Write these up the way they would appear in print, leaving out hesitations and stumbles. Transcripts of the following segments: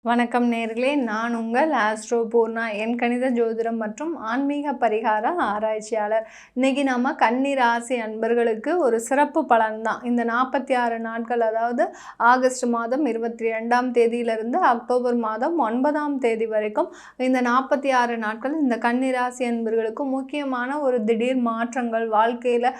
வணக்கம் நேர்களே, நான் உங்கள் ஆஸ்ட்ரோ பூர்ணா. என் கணித ஜோதிடம் மற்றும் ஆன்மீக பரிகார ஆராய்ச்சியாளர். இன்னைக்கு நம்ம கன்னி ராசி அன்பர்களுக்கு ஒரு சிறப்பு பலன் தான். இந்த 46 நாட்கள், அதாவது ஆகஸ்ட் மாதம் 22ஆம் தேதியிலிருந்து அக்டோபர் மாதம் 9ஆம் தேதி வரைக்கும் இந்த 46 நாட்கள் இந்த கன்னி ராசி அன்பர்களுக்கு முக்கியமான ஒரு திடீர் மாற்றங்கள், வாழ்க்கையில்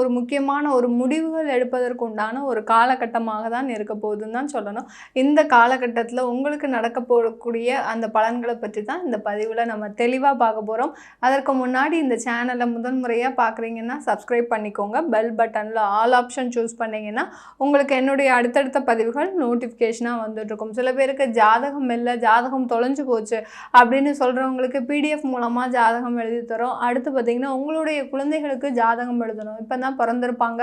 ஒரு முக்கியமான ஒரு முடிவுகள் எடுப்பதற்கு உண்டான ஒரு காலகட்டமாக தான் இருக்க போகுதுன்னு தான் சொல்லணும். இந்த காலகட்டத்தில் உங்களுக்கு நடக்க போகக்கூடிய அந்த பலன்களை பற்றி தான் இந்த பதிவில் நம்ம தெளிவாக பார்க்க போகிறோம். அதற்கு முன்னாடி இந்த சேனலை முதல் முறையாக பார்க்குறீங்கன்னா சப்ஸ்கிரைப் பண்ணிக்கோங்க. பெல் பட்டனில் ஆல் ஆப்ஷன் சூஸ் பண்ணிங்கன்னா உங்களுக்கு என்னுடைய அடுத்தடுத்த பதிவுகள் நோட்டிஃபிகேஷனாக வந்துட்டுருக்கும். சில பேருக்கு ஜாதகம் இல்லை, ஜாதகம் தொலைஞ்சு போச்சு அப்படின்னு சொல்கிறவங்களுக்கு பிடிஎஃப் மூலமாக ஜாதகம் எழுதி தரோம். அடுத்து பார்த்திங்கன்னா உங்களுடைய குழந்தைகளுக்கு ஜாதகம் எழுதணும். இப்போ தான் பிறந்திருப்பாங்க,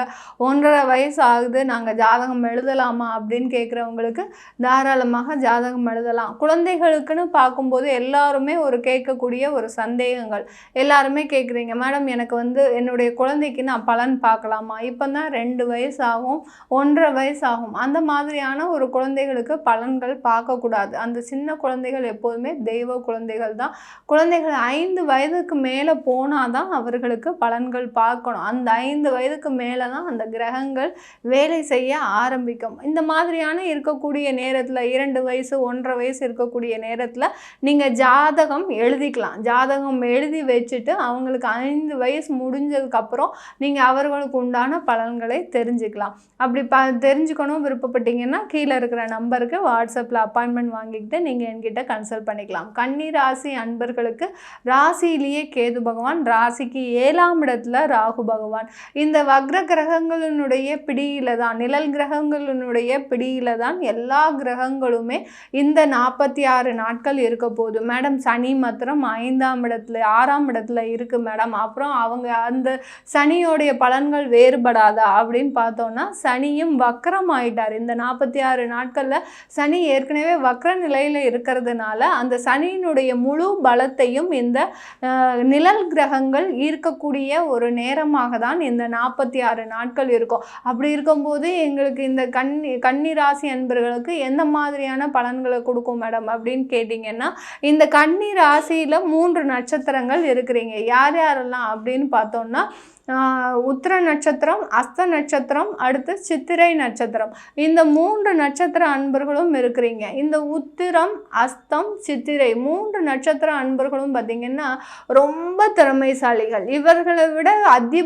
1.5 வயசு ஆகுது, நாங்கள் ஜாதகம் எழுதலாமா அப்படின்னு கேட்குறவங்களுக்கு தாராளமாக ஜாதகம் எழுதலாம். குழந்தைகளுக்குன்னு பார்க்கும்போது எல்லாருமே கேட்கக்கூடிய ஒரு சந்தேகங்கள், எல்லாருமே கேட்குறீங்க, மேடம் எனக்கு என்னுடைய குழந்தைக்கு நான் பலன் பார்க்கலாமா? இப்போ தான் 2 வயசு ஆகும், 1.5 வயசு ஆகும். அந்த மாதிரியான ஒரு குழந்தைகளுக்கு பலன்கள் பார்க்கக்கூடாது. அந்த சின்ன குழந்தைகள் எப்போதுமே தெய்வ குழந்தைகள் தான். குழந்தைகள் 5 வயதுக்கு மேலே போனால் தான் அவர்களுக்கு பலன்கள் பார்க்கணும். அந்த 5 வயதுக்கு மேலே தான் அந்த கிரகங்கள் வேலை செய்ய ஆரம்பிக்கும். இந்த மாதிரியான இருக்கக்கூடிய நேரத்தில் 2 வயசு 1.5 வயசு இருக்கக்கூடிய நேரத்தில் நீங்கள் ஜாதகம் எழுதிக்கலாம். ஜாதகம் எழுதி வச்சுட்டு அவங்களுக்கு 5 வயசு முடிஞ்சதுக்கப்புறம் நீங்கள் அவர்களுக்கு உண்டான பலன்களை தெரிஞ்சுக்கலாம். அப்படி தெரிஞ்சுக்கணும் விருப்பப்பட்டீங்கன்னா கீழே இருக்கிற நம்பருக்கு வாட்ஸ்அப்பில் அப்பாயின்மெண்ட் வாங்கிக்கிட்டு நீங்கள் என்கிட்ட கன்சல்ட் பண்ணிக்கலாம். கன்னி ராசி அன்பர்களுக்கு ராசியிலேயே கேது பகவான், ராசிக்கு 7ஆம் இடத்துல ராகு பகவான். இந்த வக்ர கிரகங்களினுடைய பிடியில தான், நிழல் கிரகங்களினுடைய பிடியில தான் எல்லா கிரகங்களுமே இந்த 46 நாட்கள் இருக்க போகுது. மேடம் சனி மாத்திரம் 5ஆம் இடத்துல 6ஆம் இடத்துல இருக்கு மேடம், அப்புறம் அவங்க அந்த சனியோடைய பலன்கள் வேறுபடாதா அப்படின்னு பார்த்தோன்னா, சனியும் வக்ரம் ஆயிட்டார். இந்த 46 நாட்களில் சனி ஏற்கனவே வக்ர நிலையில் இருக்கிறதுனால அந்த சனியினுடைய முழு பலத்தையும் இந்த நிழல் கிரகங்கள் ஈர்க்கக்கூடிய ஒரு நேரமாக தான் இந்த 46 நாட்கள் இருக்கும். அப்படி இருக்கும்போது எங்களுக்கு இந்த கன்னி ராசி அன்பர்களுக்கு எந்த மாதிரியான பலன்களை கொடுக்கும் மேடம் அப்படின்னு கேட்டிங்கன்னா, இந்த கன்னி ராசியில் 3 நட்சத்திரங்கள் இருக்கிறீங்க. யார் யாரெல்லாம் அப்படின்னு பார்த்தோம்னா, உத்திர நட்சத்திரம், அஸ்த நட்சத்திரம், அடுத்து சித்திரை நட்சத்திரம். இந்த 3 நட்சத்திர அன்பர்களும் இருக்கிறீங்க. இந்த உத்திரம், அஸ்தம், சித்திரை 3 நட்சத்திர அன்பர்களும் பார்த்திங்கன்னா ரொம்ப திறமைசாலிகள். இவர்களை விட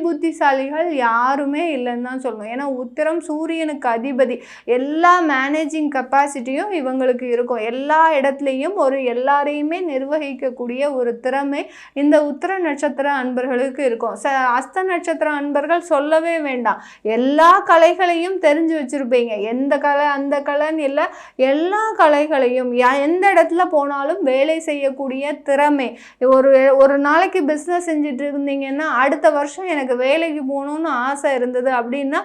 புத்திசாலிகள் யாருமே இல்லைன்னு தான் சொல்லணும். ஏன்னா உத்திரம் சூரியனுக்கு அதிபதி. எல்லா மேனேஜிங் கெப்பாசிட்டியும் இவங்களுக்கு இருக்கும். எல்லா இடத்துலையும் எல்லாரையுமே நிர்வகிக்கக்கூடிய ஒரு திறமை இந்த உத்திர நட்சத்திர அன்பர்களுக்கு இருக்கும். அஸ்த நட்சத்திர அன்பர்கள் சொல்லவே வேண்டாம். எல்லா கலைகளையும் தெரிஞ்சு வச்சிருப்பீங்க. எந்த கலை அந்த கலைன்னு இல்லை, எல்லா கலைகளையும் எந்த இடத்துல போனாலும் வேலை செய்யக்கூடிய திறமை. ஒரு நாளைக்கு பிஸ்னஸ் செஞ்சுட்டு இருந்தீங்கன்னா அடுத்த வருஷம் எனக்கு வேலைக்கு போகணும்னு ஆசை இருந்தது அப்படின்னா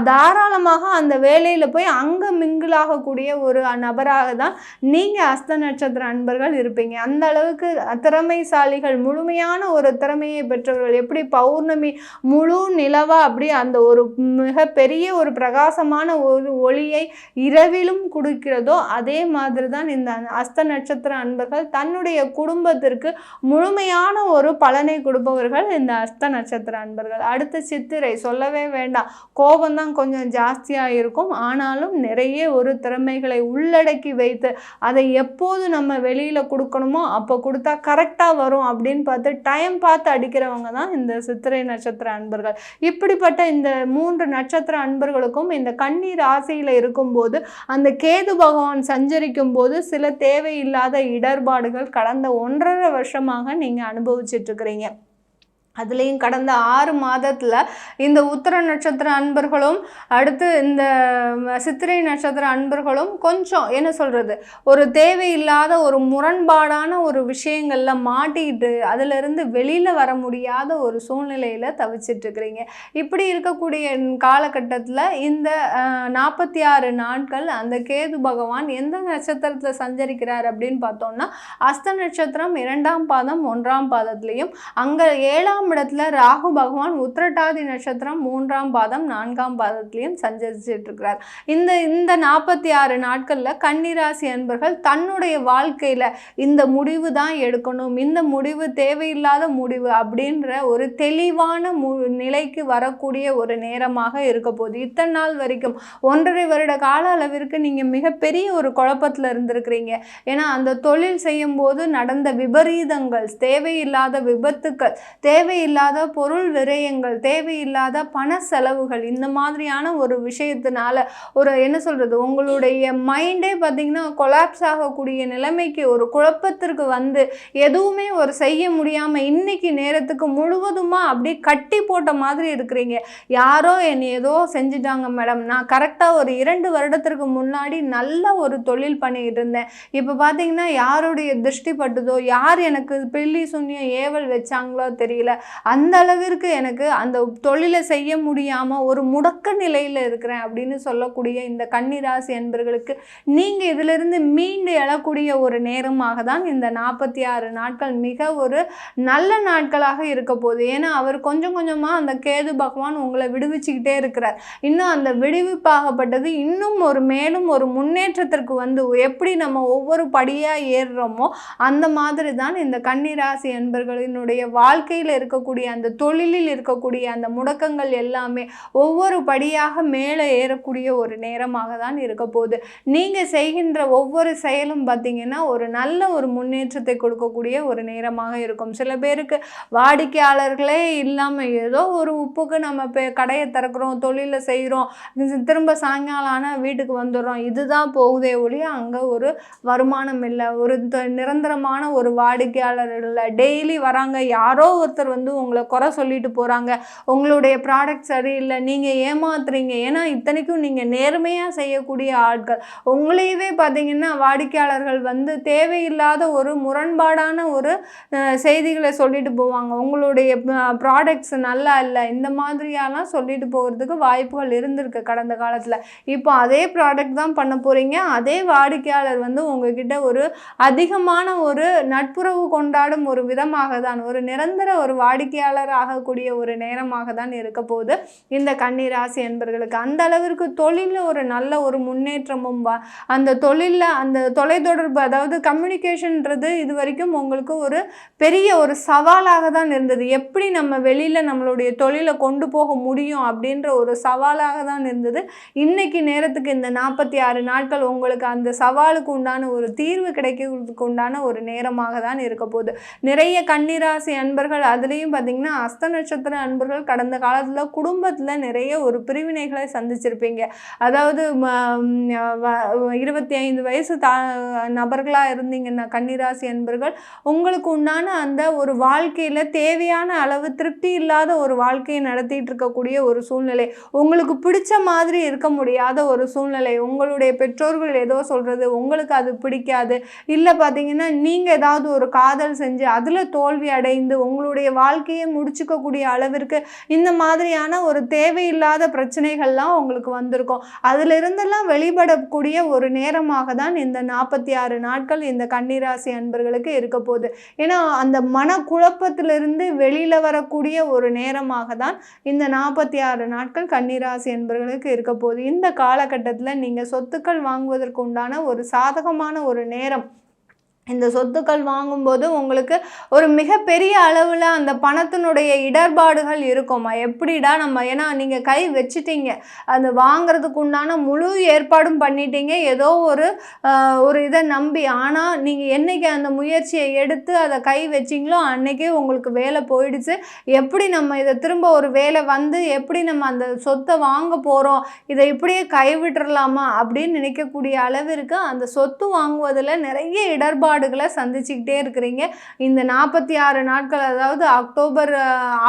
தாராளமாக அந்த வேலையில் போய் அங்கே மிங்கிளாகக்கூடிய ஒரு நபராக தான் நீங்கள் அஸ்த நட்சத்திர அன்பர்கள் இருப்பீங்க. அந்த அளவுக்கு திறமைசாலிகள், முழுமையான ஒரு திறமையை பெற்றவர்கள். எப்படி பௌர்ணமி முழு நிலவா அப்படி அந்த ஒரு மிகப்பெரிய ஒரு பிரகாசமான ஒரு ஒளியை இரவிலும் கொடுக்கிறதோ அதே மாதிரி தான் இந்த அஸ்த நட்சத்திர அன்பர்கள் தன்னுடைய குடும்பத்திற்கு முழுமையான ஒரு பலனை கொடுப்பவர்கள் இந்த அஸ்த நட்சத்திர அன்பர்கள். அடுத்து சித்திரை சொல்லவே வேண்டாம். கோபம்தான் கொஞ்சம் ஜாஸ்தியாக இருக்கும், ஆனாலும் நிறைய ஒரு திறமைகளை உள்ளடக்கி வைத்து அதை எப்போது நம்ம வெளியில் கொடுக்கணுமோ அப்போ கொடுத்தா கரெக்டாக வரும் அப்படின்னு பார்த்து டைம் பார்த்து அடிக்கிறவங்க தான் இந்த சித்திரை நட்சத்திர அன்பர்கள். இப்படிப்பட்ட இந்த 3 நட்சத்திர அன்பர்களுக்கும் இந்த கன்னி ராசியில் இருக்கும்போது அந்த கேது பகவான் சஞ்சரிக்கும் போது சில தேவையில்லாத இடர்பாடுகள் கடந்த 1.5 வருஷமாக நீங்கள் அனுபவிச்சுட்டு இருக்கிறீங்க. அதுலேயும் கடந்த 6 மாதத்தில் இந்த உத்திர நட்சத்திர அன்பர்களும் அடுத்து இந்த சித்திரை நட்சத்திர அன்பர்களும் கொஞ்சம் என்ன சொல்கிறது, ஒரு தேவையில்லாத ஒரு முரண்பாடான ஒரு விஷயங்களில் மாட்டிக்கிட்டு அதிலிருந்து வெளியில் வர முடியாத ஒரு சூழ்நிலையில் தவிச்சிட்ருக்கிறீங்க. இப்படி இருக்கக்கூடிய காலகட்டத்தில் இந்த 46 நாட்கள் அந்த கேது பகவான் எந்த நட்சத்திரத்தில் சஞ்சரிக்கிறார் அப்படின்னு பார்த்தோம்னா, அஸ்த நட்சத்திரம் 2ஆம் பாதம் 1ஆம் பாதத்துலேயும், அங்கே 7ஆம் 3ஆம் இடத்துல ராகு பகவான் உத்திரட்டாதி நட்சத்திரம் 3ஆம் பாதம் 4ஆம் பாதத்திலையும் சஞ்சரிச்சிட்டு இருக்கிறார். இந்த 46 நாட்கள்ல கன்னிராசி அன்பர்கள் தன்னுடைய வாழ்க்கையில இந்த முடிவு தான் எடுக்கணும், இந்த முடிவு தேவையில்லாத முடிவு அப்படின்ற ஒரு தெளிவான நிலைக்கு வரக்கூடிய ஒரு நேரமாக இருக்க போகுது. இத்தனை நாள் வரைக்கும் 1.5 வருட கால அளவிற்கு நீங்க மிகப்பெரிய ஒரு குழப்பத்துல இருந்திருக்கிறீங்க. ஏன்னா அந்த தொழில் செய்யும் போது நடந்த விபரீதங்கள், தேவையில்லாத விபத்துக்கள், தேவையில்லாத பொருள் விரயங்கள், தேவையில்லாத பண செலவுகள், இந்த மாதிரியான ஒரு விஷயத்தினால ஒரு என்ன சொல்றது, உங்களுடைய மைண்டே பார்த்தீங்கன்னா கொலாப்ஸ் ஆகக்கூடிய நிலைமைக்கு, ஒரு குழப்பத்திற்கு வந்து எதுவுமே ஒரு செய்ய முடியாம இன்னைக்கு நேரத்துக்கு முழுவதுமா அப்படியே கட்டி போட்ட மாதிரி இருக்கிறீங்க. யாரோ என்னை ஏதோ செஞ்சுட்டாங்க மேடம், நான் கரெக்டாக ஒரு 2 வருடத்திற்கு முன்னாடி நல்ல ஒரு தொழில் பண்ணிக்கிட்டு இருந்தேன், இப்போ பார்த்தீங்கன்னா யாருடைய திருஷ்டி பட்டுதோ, யார் எனக்கு பில்லி சுண்ணியம் ஏவல் வச்சாங்களோ தெரியல, அந்த அளவிற்கு எனக்கு அந்த தொழிலை செய்ய முடியாமல் ஒரு முடக்க நிலையில் இருக்கிறேன் அப்படின்னு சொல்லக்கூடிய இந்த கன்னிராசி அன்பர்களுக்கு நீங்கள் இதிலிருந்து மீண்டு எழக்கூடிய ஒரு நேரமாக தான் இந்த 46 நாட்கள் மிக ஒரு நல்ல நாட்களாக இருக்க போகுது. ஏன்னா அவர் கொஞ்சம் கொஞ்சமாக அந்த கேது பகவான் உங்களை விடுவிச்சுக்கிட்டே இருக்கிறார். இன்னும் அந்த விடுவிப்பாகப்பட்டது இன்னும் ஒரு மேலும் ஒரு முன்னேற்றத்திற்கு வந்து எப்படி நம்ம ஒவ்வொரு படியாக ஏறுறோமோ அந்த மாதிரி தான் இந்த கன்னிராசி அன்பர்களினுடைய வாழ்க்கையில் இருக்கக்கூடிய அந்த தொழிலில் இருக்கக்கூடிய அந்த முடக்கங்கள் எல்லாமே ஒவ்வொரு படியாக மேலே ஏறக்கூடிய ஒரு நேரமாக தான் இருக்க போகுது. நீங்கள் செய்கின்ற ஒவ்வொரு செயலும் பார்த்தீங்கன்னா ஒரு நல்ல ஒரு முன்னேற்றத்தை கொடுக்கக்கூடிய ஒரு நேரமாக இருக்கும். சில பேருக்கு வாடிக்கையாளர்களே இல்லாமல் ஏதோ ஒரு உப்புக்கு நம்ம கடையை திறக்கிறோம், தொழிலை செய்கிறோம், திரும்ப சாயங்காலம் ஆனால் வீட்டுக்கு வந்துடுறோம், இதுதான் போகுதே ஒழிய அங்கே ஒரு வருமானம் இல்லை, ஒரு நிரந்தரமான ஒரு வாடிக்கையாளர் இல்லை. டெய்லி வராங்க, யாரோ ஒருத்தர் வந்து உங்களை குறை சொல்லிட்டு போகிறாங்க, உங்களுடைய ப்ராடக்ட் சரியில்லை, நீங்கள் ஏமாத்துறீங்க. ஏன்னா இத்தனைக்கும் நீங்கள் நேர்மையாக செய்யக்கூடிய ஆட்கள், உங்களையவே பார்த்தீங்கன்னா வாடிக்கையாளர்கள் வந்து தேவையில்லாத ஒரு முரண்பாடான ஒரு செய்திகளை சொல்லிட்டு போவாங்க, உங்களுடைய ப்ராடக்ட்ஸ் நல்லா இல்லை, இந்த மாதிரியெல்லாம் சொல்லிட்டு போகிறதுக்கு வாய்ப்புகள் இருந்திருக்கு கடந்த காலத்தில். இப்போ அதே ப்ராடக்ட் தான் பண்ண போகிறீங்க, அதே வாடிக்கையாளர் வந்து உங்ககிட்ட ஒரு அதிகமான ஒரு நட்புறவு கொண்டாடும் ஒரு விதமாக தான், ஒரு நிரந்தர ஒரு வாடிக்கையாளர் ஆகக்கூடிய ஒரு நேரமாக தான் இருக்க போகுது இந்த கன்னிராசி என்பர்களுக்கு. அந்த அளவிற்கு தொழிலில் ஒரு நல்ல ஒரு முன்னேற்றமும் அந்த தொழிலில் அந்த தொலைத்தொடர்பு, அதாவது கம்யூனிகேஷன்ன்றது இது வரைக்கும் உங்களுக்கு ஒரு பெரிய ஒரு சவாலாக தான் இருந்தது. எப்படி நம்ம வெளியில் நம்மளுடைய தொழிலை கொண்டு போக முடியும் அப்படின்ற ஒரு சவாலாக தான் இருந்தது. இன்னைக்கு நேரத்துக்கு இந்த 46 நாட்கள் உங்களுக்கு அந்த சவாலுக்கு உண்டான ஒரு தீர்வு கிடைக்கிறதுக்கு உண்டான ஒரு நேரமாக தான் இருக்க போகுது. நிறைய கன்னிராசி அன்பர்கள், அதுலேயும் பார்த்தீங்கன்னா அஸ்த நட்சத்திர அன்பர்கள் கடந்த காலத்தில் குடும்பத்தில் நிறைய ஒரு பிரிவினைகளை சந்திச்சிருப்பீங்க. அதாவது 25 வயசு நபர்களாக இருந்தீங்கன்னா கன்னிராசி அன்பர்கள், உங்களுக்கு உண்டான அந்த ஒரு வாழ்க்கையில் தேவையான அளவு திருப்தி இல்லாத ஒரு வாழ்க்கையை நடத்திட்டு இருக்கக்கூடிய ஒரு சூழ்நிலை, உங்களுக்கு பிடிச்ச மாதிரி இருக்க முடியாத ஒரு சூழ்நிலை, உங்களுடைய பெற்றோர்கள் ஏதோ சொல்கிறது உங்களுக்கு அது பிடிக்காது, இல்லை பார்த்தீங்கன்னா நீங்கள் ஏதாவது ஒரு காதல் செஞ்சு அதில் தோல்வி அடைந்து உங்களுடைய வாழ்க்கையை முடிச்சுக்கக்கூடிய அளவிற்கு இந்த மாதிரியான ஒரு தேவையில்லாத பிரச்சனைகள்லாம் உங்களுக்கு வந்திருக்கும். அதிலிருந்தெல்லாம் வெளிப்படக்கூடிய ஒரு நேரமாக தான் இந்த 46 நாட்கள் இந்த கன்னிராசி அன்பர்களுக்கு இருக்க போகுது. ஏன்னா அந்த மனக்குழப்பத்திலிருந்து வெளியில் வரக்கூடிய ஒரு நேரமாக தான் இந்த 46 நாட்கள் கன்னிராசி அன்பர்களுக்கு இருக்க போகுது. இந்த காலகட்டத்தில் நீங்கள் சொத்துக்கள் வாங்குவதற்கு உண்டான ஒரு சாதகமான ஒரு நேரம். இந்த சொத்துக்கள் வாங்கும்போது உங்களுக்கு ஒரு மிகப்பெரிய அளவில் அந்த பணத்தினுடைய இடர்பாடுகள் இருக்குமா, எப்படிடா நம்ம, ஏன்னா நீங்கள் கை வச்சிட்டீங்க, அது வாங்கிறதுக்கு உண்டான முழு ஏற்பாடும் பண்ணிட்டீங்க ஏதோ ஒரு இதை நம்பி, ஆனால் நீங்கள் என்றைக்கு அந்த முயற்சியை எடுத்து அதை கை வச்சிங்களோ அன்றைக்கே உங்களுக்கு வேலை போயிடுச்சு. எப்படி நம்ம இதை திரும்ப ஒரு வேலை வந்து எப்படி நம்ம அந்த சொத்தை வாங்க போகிறோம், இதை இப்படியே கைவிட்டுறலாமா அப்படின்னு நினைக்கக்கூடிய அளவிற்கு அந்த சொத்து வாங்குவதில் நிறைய இடர்பாடு சந்திச்சுக்கிட்டே இருக்கிறீங்க. இந்த 46 நாட்கள், அதாவது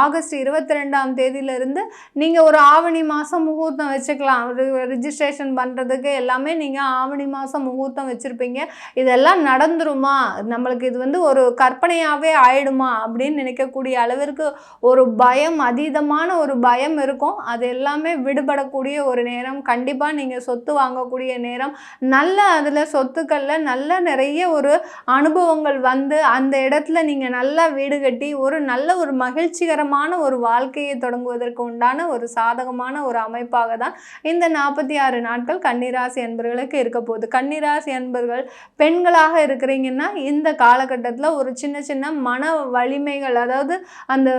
ஆகஸ்ட் 22ஆம் தேதியிலிருந்து நீங்கள் ஒரு ஆவணி மாதம் முகூர்த்தம் வச்சுக்கலாம். ரிஜிஸ்ட்ரேஷன் பண்ணுறதுக்கு எல்லாமே நீங்கள் ஆவணி மாதம் முகூர்த்தம் வச்சுருப்பீங்க. இதெல்லாம் நடந்துருமா, நம்மளுக்கு இது வந்து ஒரு கற்பனையாகவே ஆயிடுமா அப்படின்னு நினைக்கக்கூடிய அளவிற்கு ஒரு பயம், அதீதமான ஒரு பயம் இருக்கும். அது எல்லாமே விடுபடக்கூடிய ஒரு நேரம். கண்டிப்பாக நீங்கள் சொத்து வாங்கக்கூடிய நேரம். நல்ல அதில் சொத்துக்களில் நல்ல நிறைய ஒரு அனுபவங்கள் வந்து அந்த இடத்துல நீங்கள் நல்லா வீடு கட்டி ஒரு மகிழ்ச்சிகரமான ஒரு வாழ்க்கையை தொடங்குவதற்கு உண்டான ஒரு சாதகமான ஒரு அமைப்பாக தான் இந்த 46 நாட்கள் கன்னிராசி அன்பர்களுக்கு இருக்க போகுது. கன்னிராசி அன்பர்கள் பெண்களாக இருக்கிறீங்கன்னா இந்த காலகட்டத்தில் ஒரு சின்ன சின்ன மன வலிமைகள், அதாவது அந்த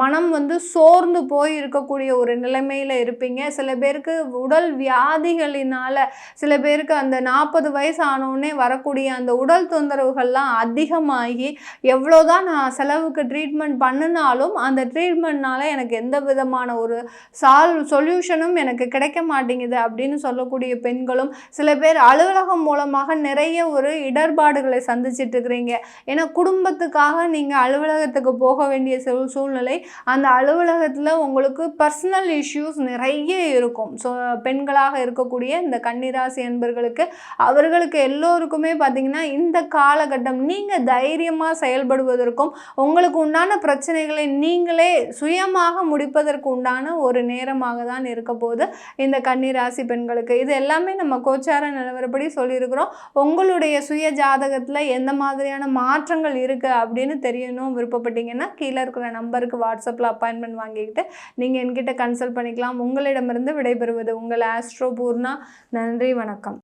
மனம் வந்து சோர்ந்து போய் இருக்கக்கூடிய ஒரு நிலைமையில் இருப்பீங்க. சில பேருக்கு உடல் வியாதிகளினால, சில பேருக்கு அந்த 40 வயசு ஆனோடனே வரக்கூடிய அந்த உடல் தொந்தரவுகள்லாம் அதிகமாகி எவ்வளோதான் நான் செலவுக்கு ட்ரீட்மெண்ட் பண்ணினாலும் அந்த ட்ரீட்மெண்ட்னால எனக்கு எந்த விதமான ஒரு சொல்யூஷனும் எனக்கு கிடைக்க மாட்டேங்குது அப்படின்னு சொல்லக்கூடிய பெண்களும், சில பேர் அலுவலகம் மூலமாக நிறைய ஒரு இடர்பாடுகளை சந்திச்சிட்டு இருக்கிறீங்க. ஏன்னா குடும்பத்துக்காக நீங்கள் அலுவலகத்துக்கு போக வேண்டிய சூழ்நிலை, அந்த அலுவலகத்தில் உங்களுக்கு பர்சனல் இஷ்யூஸ் நிறைய இருக்கும். ஸோ பெண்களாக இருக்கக்கூடிய இந்த கன்னிராசி அன்பர்களுக்கு அவர்களுக்கு எல்லோருக்குமே பார்த்திங்கன்னா இந்த காலகட்டம் நீங்கள் தைரியமாக செயல்படுவதற்கும் உங்களுக்கு உண்டான பிரச்சனைகளை நீங்களே சுயமாக முடிப்பதற்கு உண்டான ஒரு நேரமாக தான் இருக்க போது இந்த கன்னிராசி பெண்களுக்கு. இது எல்லாமே நம்ம கோச்சார நிலவரப்படி சொல்லியிருக்கிறோம். உங்களுடைய சுய ஜாதகத்தில் எந்த மாதிரியான மாற்றங்கள் இருக்குது அப்படின்னு தெரியணும் விருப்பப்பட்டீங்கன்னா கீழே இருக்கிற நம்பருக்கு வாட்ஸ்அப்பில் அப்பாயின்மெண்ட் வாங்கிக்கிட்டு நீங்கள் என்கிட்ட கன்சல்ட் பண்ணிக்கலாம். உங்களிடமிருந்து விடைபெறுவது உங்கள் ஆஸ்ட்ரோ பூர்ணா. நன்றி, வணக்கம்.